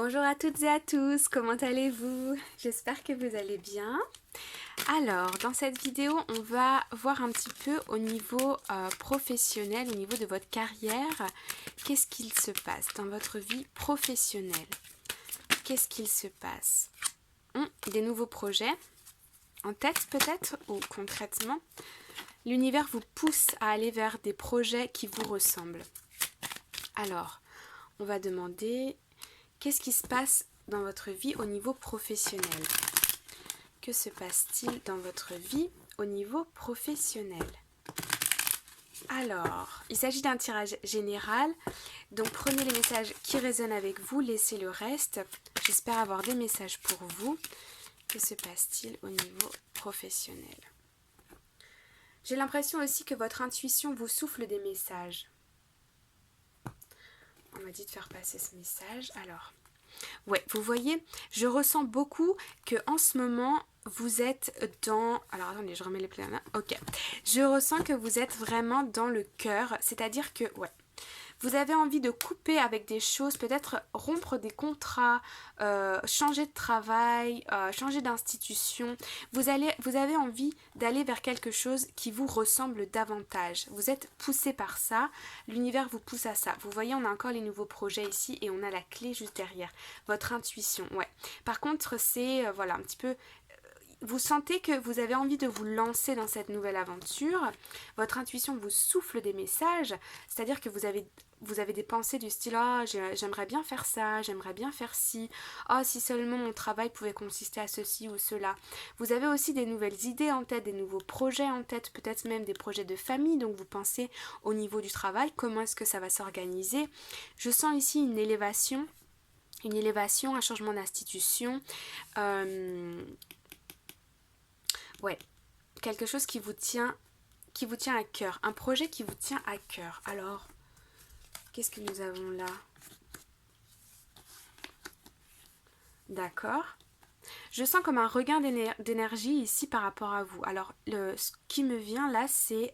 Bonjour à toutes et à tous, comment allez-vous? J'espère que vous allez bien. Alors, dans cette vidéo, on va voir un petit peu au niveau professionnel, au niveau de votre carrière, qu'est-ce qu'il se passe dans votre vie professionnelle? Qu'est-ce qu'il se passe? Des nouveaux projets en tête peut-être ou concrètement? L'univers vous pousse à aller vers des projets qui vous ressemblent. Alors, on va demander... Qu'est-ce qui se passe dans votre vie au niveau professionnel? Que se passe-t-il dans votre vie au niveau professionnel? Alors, il s'agit d'un tirage général, donc prenez les messages qui résonnent avec vous, laissez le reste. J'espère avoir des messages pour vous. Que se passe-t-il au niveau professionnel? J'ai l'impression aussi que votre intuition vous souffle des messages. On m'a dit de faire passer ce message. Alors, ouais, vous voyez, je ressens beaucoup que en ce moment, vous êtes dans... Alors, attendez, je remets les plans. Ok. Je ressens que vous êtes vraiment dans le cœur. C'est-à-dire que, ouais, vous avez envie de couper avec des choses, peut-être rompre des contrats, changer de travail, changer d'institution. Vous avez envie d'aller vers quelque chose qui vous ressemble davantage. Vous êtes poussé par ça, l'univers vous pousse à ça. Vous voyez, on a encore les nouveaux projets ici et on a la clé juste derrière. Votre intuition, ouais. Par contre, c'est, voilà, un petit peu... Vous sentez que vous avez envie de vous lancer dans cette nouvelle aventure. Votre intuition vous souffle des messages, c'est-à-dire que vous avez des pensées du style « Ah, j'aimerais bien faire ça, j'aimerais bien faire ci. Oh, si seulement mon travail pouvait consister à ceci ou cela. » Vous avez aussi des nouvelles idées en tête, des nouveaux projets en tête, peut-être même des projets de famille. Donc vous pensez au niveau du travail, comment est-ce que ça va s'organiser. Je sens ici une élévation, un changement d'institution. Ouais, quelque chose qui vous tient à cœur, un projet qui vous tient à cœur. Alors, qu'est-ce que nous avons là? D'accord. Je sens comme un regain d'énergie ici par rapport à vous. Alors, ce qui me vient là, c'est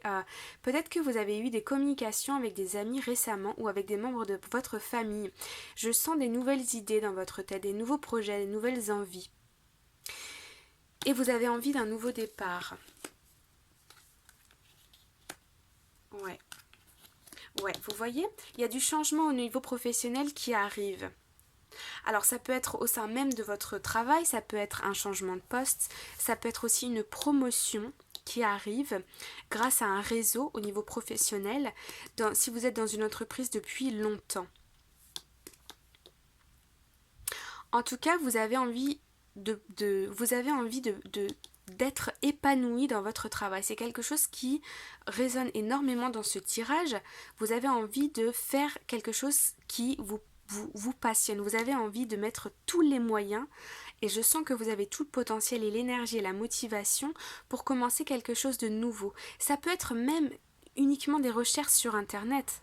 peut-être que vous avez eu des communications avec des amis récemment ou avec des membres de votre famille. Je sens des nouvelles idées dans votre tête, des nouveaux projets, des nouvelles envies. Et vous avez envie d'un nouveau départ. Ouais. Ouais, vous voyez, il y a du changement au niveau professionnel qui arrive. Alors ça peut être au sein même de votre travail, ça peut être un changement de poste, ça peut être aussi une promotion qui arrive grâce à un réseau au niveau professionnel, si vous êtes dans une entreprise depuis longtemps. En tout cas, vous avez envie d'être épanoui dans votre travail. C'est quelque chose qui résonne énormément dans ce tirage. Vous avez envie de faire quelque chose qui vous passionne. Vous avez envie de mettre tous les moyens et je sens que vous avez tout le potentiel et l'énergie et la motivation pour commencer quelque chose de nouveau. Ça peut être même uniquement des recherches sur internet.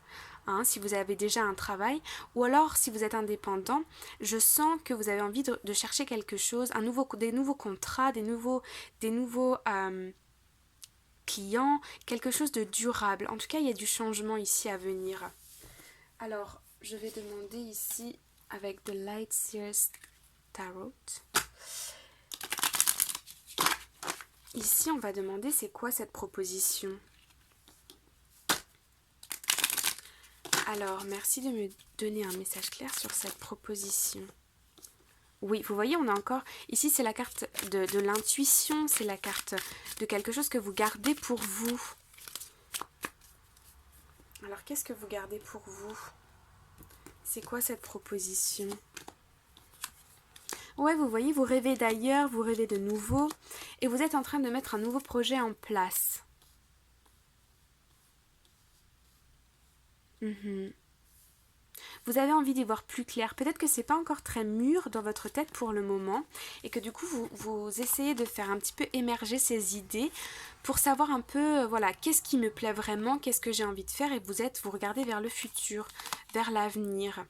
Si vous avez déjà un travail, ou alors si vous êtes indépendant, je sens que vous avez envie de chercher quelque chose, des nouveaux contrats, des nouveaux clients, quelque chose de durable. En tout cas, il y a du changement ici à venir. Alors, je vais demander ici avec The Light Seers Tarot. Ici, on va demander c'est quoi cette proposition? Alors, merci de me donner un message clair sur cette proposition. Oui, vous voyez, on a encore... Ici, c'est la carte de l'intuition, c'est la carte de quelque chose que vous gardez pour vous. Alors, qu'est-ce que vous gardez pour vous? C'est quoi cette proposition? Ouais, vous voyez, vous rêvez d'ailleurs, vous rêvez de nouveau, et vous êtes en train de mettre un nouveau projet en place. Vous avez envie d'y voir plus clair. Peut-être que c'est pas encore très mûr dans votre tête pour le moment et que du coup vous essayez de faire un petit peu émerger ces idées pour savoir un peu voilà, qu'est-ce qui me plaît vraiment, qu'est-ce que j'ai envie de faire et vous regardez vers le futur, vers l'avenir.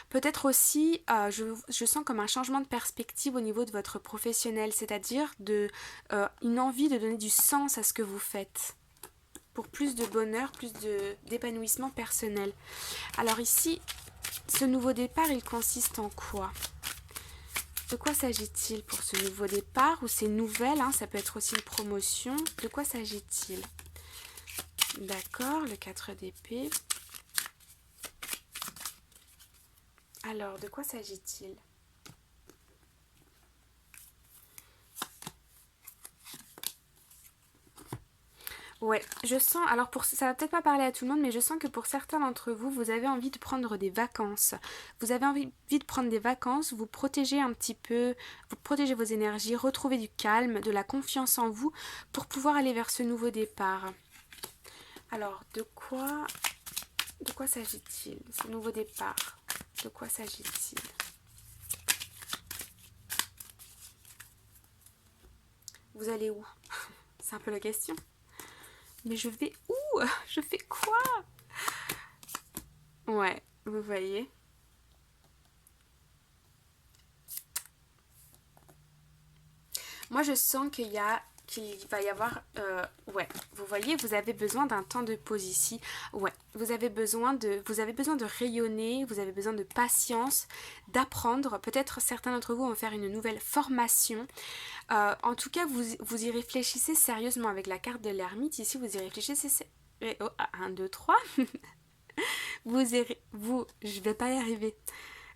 Peut-être aussi, je sens comme un changement de perspective au niveau de votre professionnel, c'est-à-dire une envie de donner du sens à ce que vous faites. Pour plus de bonheur, plus d'épanouissement personnel. Alors ici, ce nouveau départ, il consiste en quoi? De quoi s'agit-il pour ce nouveau départ ou ces nouvelles, hein, ça peut être aussi une promotion. De quoi s'agit-il? D'accord, le 4 d'épée. Alors, de quoi s'agit-il? Ouais, je sens, alors ça va peut-être pas parler à tout le monde, mais je sens que pour certains d'entre vous, vous avez envie de prendre des vacances. Vous avez envie de prendre des vacances, vous protégez un petit peu, vous protégez vos énergies, retrouvez du calme, de la confiance en vous pour pouvoir aller vers ce nouveau départ. Alors, de quoi s'agit-il? Ce nouveau départ, de quoi s'agit-il? Vous allez où? C'est un peu la question. Mais je vais où? Je fais quoi? Ouais, vous voyez. Moi, je sens qu'il va y avoir... ouais, vous voyez, vous avez besoin d'un temps de pause ici. Ouais, vous avez besoin de rayonner, vous avez besoin de patience, d'apprendre. Peut-être certains d'entre vous vont faire une nouvelle formation. En tout cas, vous y réfléchissez sérieusement avec la carte de l'ermite. Ici, vous y réfléchissez... Oh, 1, 2, 3. Je vais pas y arriver.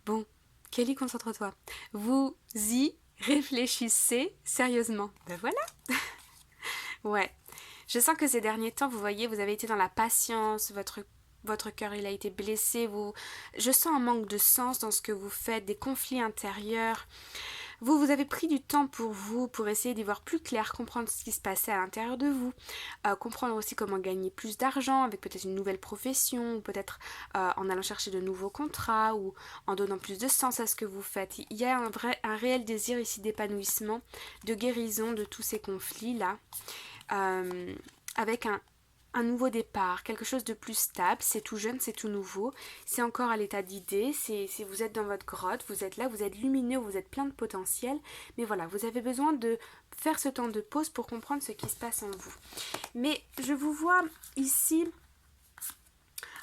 Bon, Kelly, concentre-toi. Vous y réfléchissez sérieusement. Ben voilà. Ouais. Je sens que ces derniers temps, vous voyez, vous avez été dans la patience, votre cœur il a été blessé, je sens un manque de sens dans ce que vous faites, des conflits intérieurs. Vous avez pris du temps pour vous, pour essayer d'y voir plus clair, comprendre ce qui se passait à l'intérieur de vous, comprendre aussi comment gagner plus d'argent avec peut-être une nouvelle profession, ou peut-être en allant chercher de nouveaux contrats, ou en donnant plus de sens à ce que vous faites. Il y a un réel désir ici d'épanouissement, de guérison de tous ces conflits-là, avec un nouveau départ, quelque chose de plus stable, c'est tout jeune, c'est tout nouveau, c'est encore à l'état d'idée, vous êtes dans votre grotte, vous êtes là, vous êtes lumineux, vous êtes plein de potentiel, mais voilà, vous avez besoin de faire ce temps de pause pour comprendre ce qui se passe en vous. Mais je vous vois ici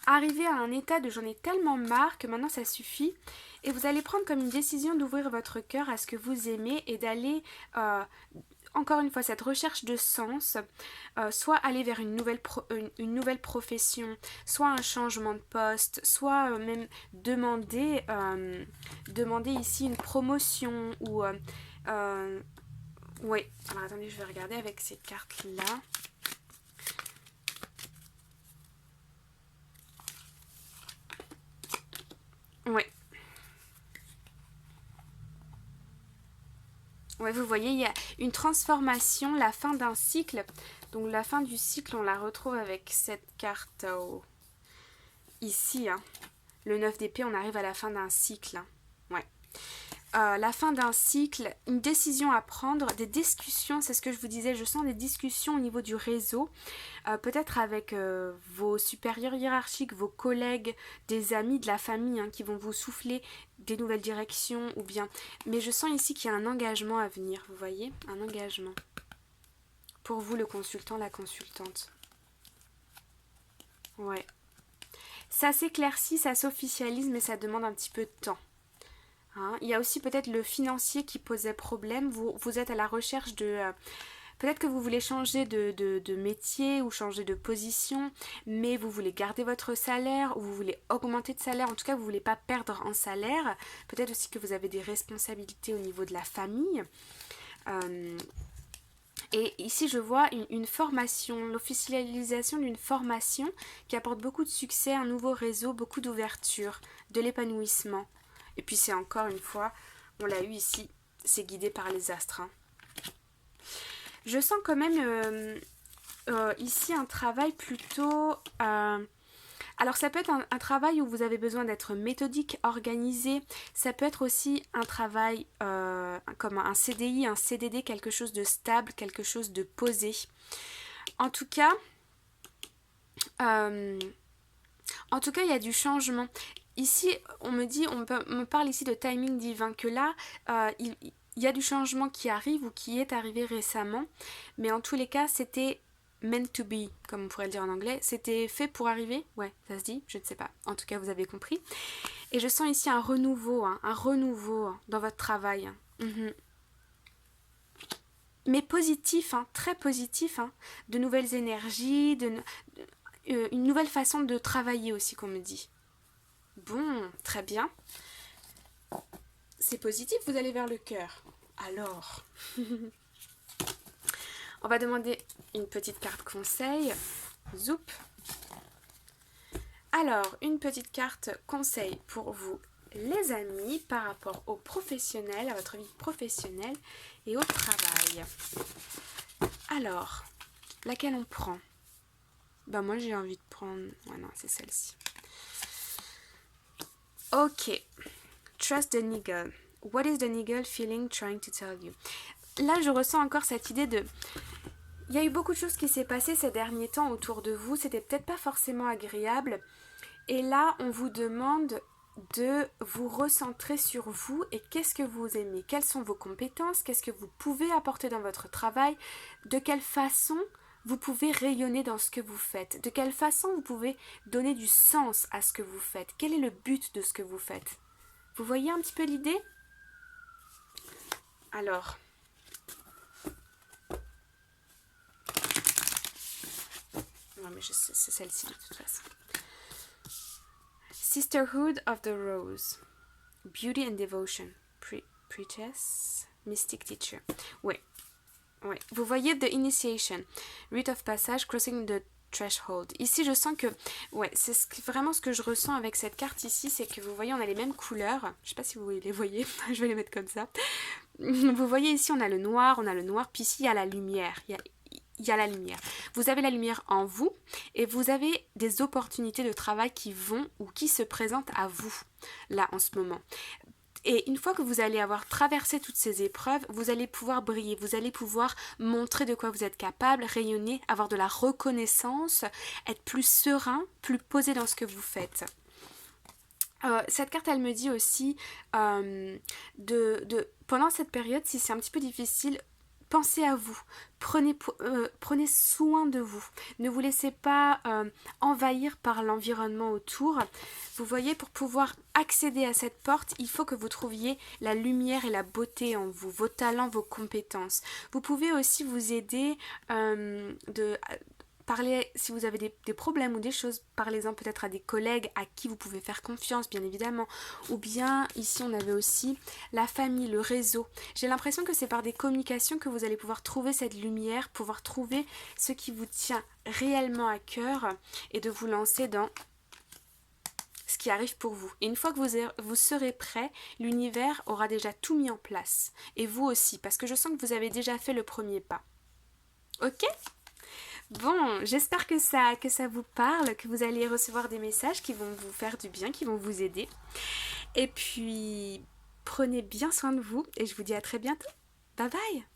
arriver à un état de j'en ai tellement marre que maintenant ça suffit, et vous allez prendre comme une décision d'ouvrir votre cœur à ce que vous aimez et d'aller... encore une fois, cette recherche de sens, soit aller vers une nouvelle profession, soit un changement de poste, soit même demander ici une promotion ou... oui, alors attendez, je vais regarder avec ces cartes-là. Oui. Ouais, vous voyez, il y a une transformation, la fin d'un cycle. Donc la fin du cycle, on la retrouve avec cette carte ici. Hein. Le 9 d'épée, on arrive à la fin d'un cycle. Hein. Ouais. La fin d'un cycle, une décision à prendre, des discussions, c'est ce que je vous disais, je sens des discussions au niveau du réseau, peut-être avec vos supérieurs hiérarchiques, vos collègues, des amis, de la famille hein, qui vont vous souffler des nouvelles directions ou bien... Mais je sens ici qu'il y a un engagement à venir, vous voyez, un engagement. Pour vous, le consultant, la consultante. Ouais. Ça s'éclaircit, ça s'officialise, mais ça demande un petit peu de temps. Hein, il y a aussi peut-être le financier qui posait problème. Vous êtes à la recherche de... peut-être que vous voulez changer de métier ou changer de position, mais vous voulez garder votre salaire ou vous voulez augmenter de salaire. En tout cas, vous ne voulez pas perdre en salaire. Peut-être aussi que vous avez des responsabilités au niveau de la famille. Et ici, je vois une formation, l'officialisation d'une formation qui apporte beaucoup de succès, un nouveau réseau, beaucoup d'ouverture, de l'épanouissement. Et puis c'est encore une fois, on l'a eu ici, c'est guidé par les astres. Hein. Je sens quand même ici un travail plutôt... alors ça peut être un travail où vous avez besoin d'être méthodique, organisé. Ça peut être aussi un travail comme un CDI, un CDD, quelque chose de stable, quelque chose de posé. En tout cas, il y a du changement. Ici, on me parle ici de timing divin, que là, il y a du changement qui arrive ou qui est arrivé récemment, mais en tous les cas, c'était meant to be, comme on pourrait le dire en anglais. C'était fait pour arriver? Ouais, ça se dit, je ne sais pas. En tout cas, vous avez compris. Et je sens ici un renouveau dans votre travail. Mais positif, très positif, de nouvelles énergies, une nouvelle façon de travailler aussi qu'on me dit. Bon, très bien. C'est positif, vous allez vers le cœur. Alors, on va demander une petite carte conseil. Zoup. Alors, une petite carte conseil pour vous, les amis, par rapport aux professionnels, à votre vie professionnelle et au travail. Alors, laquelle on prend? Moi j'ai envie de prendre... Ouais, non, c'est celle-ci. Ok. Trust the niggle. What is the niggle feeling trying to tell you? Là, je ressens encore cette idée de... Il y a eu beaucoup de choses qui s'est passé ces derniers temps autour de vous. C'était peut-être pas forcément agréable. Et là, on vous demande de vous recentrer sur vous et qu'est-ce que vous aimez, quelles sont vos compétences, qu'est-ce que vous pouvez apporter dans votre travail, de quelle façon vous pouvez rayonner dans ce que vous faites, de quelle façon vous pouvez donner du sens à ce que vous faites, quel est le but de ce que vous faites. Vous voyez un petit peu l'idée? Alors, non mais c'est celle-ci de toute façon. Sisterhood of the Rose, Beauty and Devotion, Preachess, Mystic Teacher. Ouais. Vous voyez The Initiation, Rite of Passage, Crossing the Threshold. Ici, je sens que, c'est vraiment ce que je ressens avec cette carte ici, c'est que vous voyez, on a les mêmes couleurs. Je sais pas si vous les voyez, je vais les mettre comme ça. Vous voyez ici, on a le noir, puis ici, il y a la lumière. Il y a la lumière. Vous avez la lumière en vous et vous avez des opportunités de travail qui vont ou qui se présentent à vous, là, en ce moment. Et une fois que vous allez avoir traversé toutes ces épreuves, vous allez pouvoir briller, vous allez pouvoir montrer de quoi vous êtes capable, rayonner, avoir de la reconnaissance, être plus serein, plus posé dans ce que vous faites. Cette carte, elle me dit aussi, pendant cette période, si c'est un petit peu difficile, pensez à vous, prenez soin de vous, ne vous laissez pas envahir par l'environnement autour. Vous voyez, pour pouvoir accéder à cette porte, il faut que vous trouviez la lumière et la beauté en vous, vos talents, vos compétences. Vous pouvez aussi vous aider parler, si vous avez des problèmes ou des choses, parlez-en peut-être à des collègues à qui vous pouvez faire confiance, bien évidemment. Ou bien, ici, on avait aussi la famille, le réseau. J'ai l'impression que c'est par des communications que vous allez pouvoir trouver cette lumière, pouvoir trouver ce qui vous tient réellement à cœur et de vous lancer dans ce qui arrive pour vous. Et une fois que vous serez prêt, l'univers aura déjà tout mis en place. Et vous aussi, parce que je sens que vous avez déjà fait le premier pas. Ok ? Bon, j'espère que ça vous parle, que vous allez recevoir des messages qui vont vous faire du bien, qui vont vous aider. Et puis, prenez bien soin de vous et je vous dis à très bientôt. Bye bye!